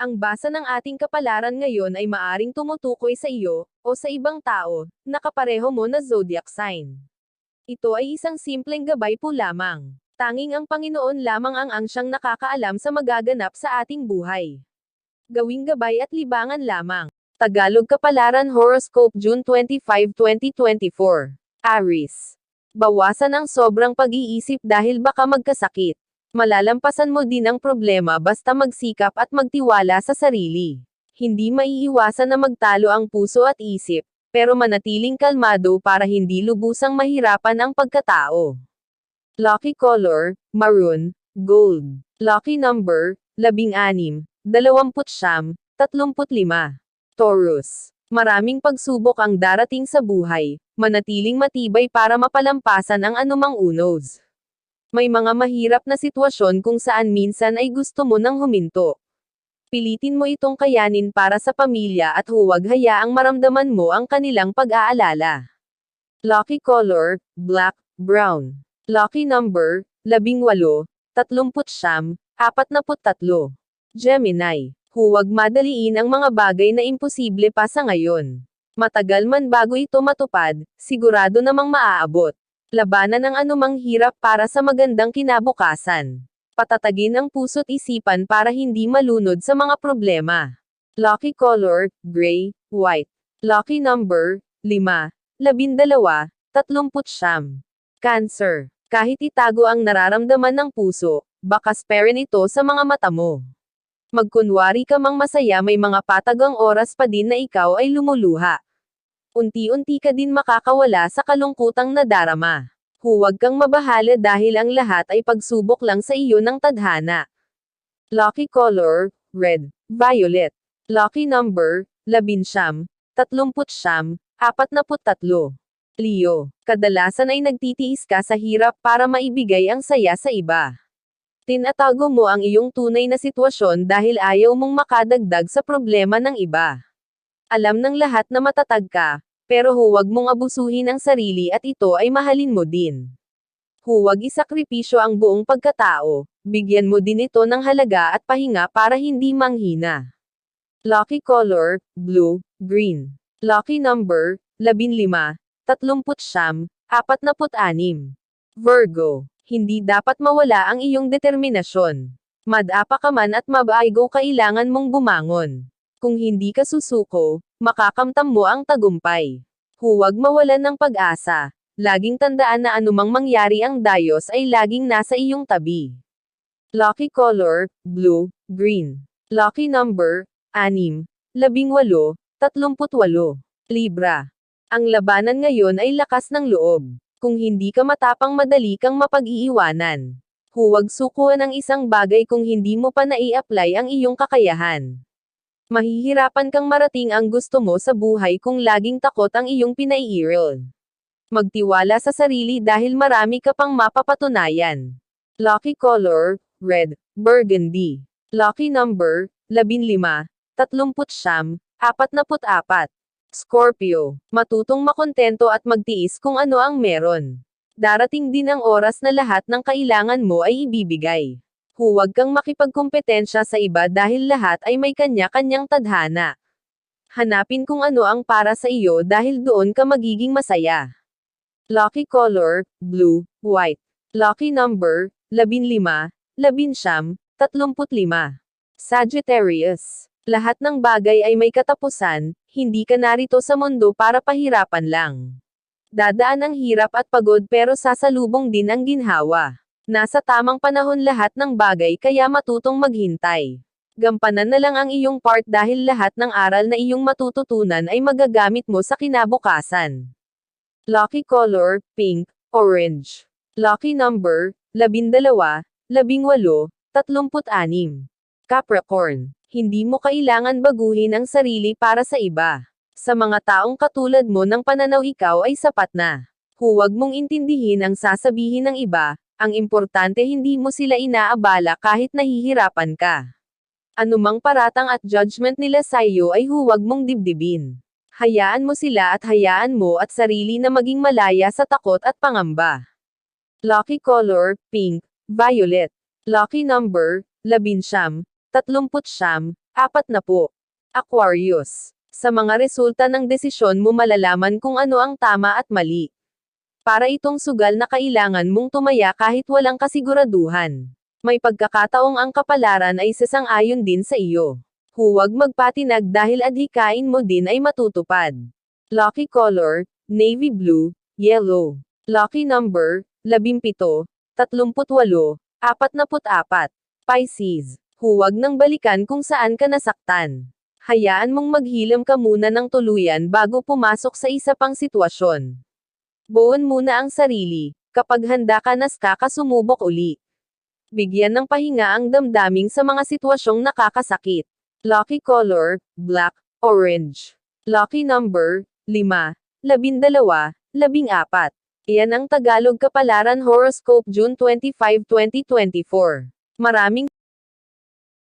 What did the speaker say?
Ang basa ng ating kapalaran ngayon ay maaring tumutukoy sa iyo, o sa ibang tao, na kapareho mo na zodiac sign. Ito ay isang simpleng gabay po lamang. Tanging ang Panginoon lamang ang siyang nakakaalam sa magaganap sa ating buhay. Gawing gabay at libangan lamang. Tagalog Kapalaran Horoscope June 25, 2024. Aries. Bawasan ang sobrang pag-iisip dahil baka magkasakit. Malalampasan mo din ang problema basta magsikap at magtiwala sa sarili. Hindi maiiwasan na magtalo ang puso at isip, pero manatiling kalmado para hindi lubusang mahirapan ang pagkatao. Lucky color, maroon, gold. Lucky number, 16, 29, 35. Taurus. Maraming pagsubok ang darating sa buhay, manatiling matibay para mapalampasan ang anumang unos. May mga mahirap na sitwasyon kung saan minsan ay gusto mo nang huminto. Pilitin mo itong kayanin para sa pamilya at huwag hayaang maramdaman mo ang kanilang pag-aalala. Lucky color, black, brown. Lucky number, 18, 39, 43. Gemini. Huwag madaliin ang mga bagay na imposible pa sa ngayon. Matagal man bago ito matupad, sigurado namang maaabot. Labanan ang anumang hirap para sa magandang kinabukasan. Patatagin ang puso't isipan para hindi malunod sa mga problema. Lucky color, gray, white. Lucky number, 5, 12, 39. Cancer. Kahit itago ang nararamdaman ng puso, baka sparin ito sa mga mata mo. Magkunwari ka mang masaya, may mga patagang oras pa din na ikaw ay lumuluha. Unti-unti ka din makakawala sa kalungkutang nadarama. Huwag kang mabahala dahil ang lahat ay pagsubok lang sa iyo ng tadhana. Lucky color, red, violet. Lucky number, 11, 39, 43. Leo. Kadalasan ay nagtitiis ka sa hirap para maibigay ang saya sa iba. Tinatago mo ang iyong tunay na sitwasyon dahil ayaw mong makadagdag sa problema ng iba. Alam ng lahat na matatag ka, pero huwag mong abusuhin ang sarili at ito ay mahalin mo din. Huwag isakripisyo ang buong pagkatao, bigyan mo din ito ng halaga at pahinga para hindi manghina. Lucky color, blue, green. Lucky number, 15, 39, 46. Virgo. Hindi dapat mawala ang iyong determinasyon. Madapa ka man at mabaigo, kailangan mong bumangon. Kung hindi ka susuko, makakamtam mo ang tagumpay. Huwag mawalan ng pag-asa. Laging tandaan na anumang mangyari ang Diyos ay laging nasa iyong tabi. Lucky color, blue, green. Lucky number, 6, 18, 38. Libra. Ang labanan ngayon ay lakas ng loob. Kung hindi ka matapang, madali kang mapag-iiwanan. Huwag sukuan ang isang bagay kung hindi mo pa nai-apply ang iyong kakayahan. Mahihirapan kang marating ang gusto mo sa buhay kung laging takot ang iyong pinaiiral. Magtiwala sa sarili dahil marami ka pang mapapatunayan. Lucky color, red, burgundy. Lucky number, 15, 39, 44. Scorpio. Matutong makontento at magtiis kung ano ang meron. Darating din ang oras na lahat ng kailangan mo ay ibibigay. Huwag kang makipagkumpetensya sa iba dahil lahat ay may kanya-kanyang tadhana. Hanapin kung ano ang para sa iyo dahil doon ka magiging masaya. Lucky color, blue, white. Lucky number, 15, 11, 35. Sagittarius. Lahat ng bagay ay may katapusan, hindi ka narito sa mundo para pahirapan lang. Dadaan ang hirap at pagod pero sasalubong din ang ginhawa. Nasa tamang panahon lahat ng bagay kaya matutong maghintay. Gampanan na lang ang iyong part dahil lahat ng aral na iyong matututunan ay magagamit mo sa kinabukasan. Lucky color, pink, orange. Lucky number, 12, 18, 36. Capricorn. Hindi mo kailangan baguhin ang sarili para sa iba. Sa mga taong katulad mo ng pananaw, ikaw ay sapat na. Huwag mong intindihin ang sasabihin ng iba. Ang importante, hindi mo sila inaabala kahit nahihirapan ka. Anumang paratang at judgment nila sa iyo ay huwag mong dibdibin. Hayaan mo sila at hayaan mo at sarili na maging malaya sa takot at pangamba. Lucky color, pink, violet. Lucky number, 11, 39, Apat na po. Aquarius. Sa mga resulta ng desisyon mo malalaman kung ano ang tama at mali. Para itong sugal na kailangan mong tumaya kahit walang kasiguraduhan. May pagkakataong ang kapalaran ay sasang-ayon din sa iyo. Huwag magpatinag dahil adhikain mo din ay matutupad. Lucky color, navy blue, yellow. Lucky number, 17, 38, 44. Pisces. Huwag nang balikan kung saan ka nasaktan. Hayaan mong maghilam ka muna ng tuluyan bago pumasok sa isa pang sitwasyon. Buon muna ang sarili, kapag handa ka na sumubok uli. Bigyan ng pahinga ang damdaming sa mga sitwasyong nakakasakit. Lucky color, black, orange. Lucky number, 5, 12, 14. Iyan ang Tagalog Kapalaran Horoscope June 25, 2024. Maraming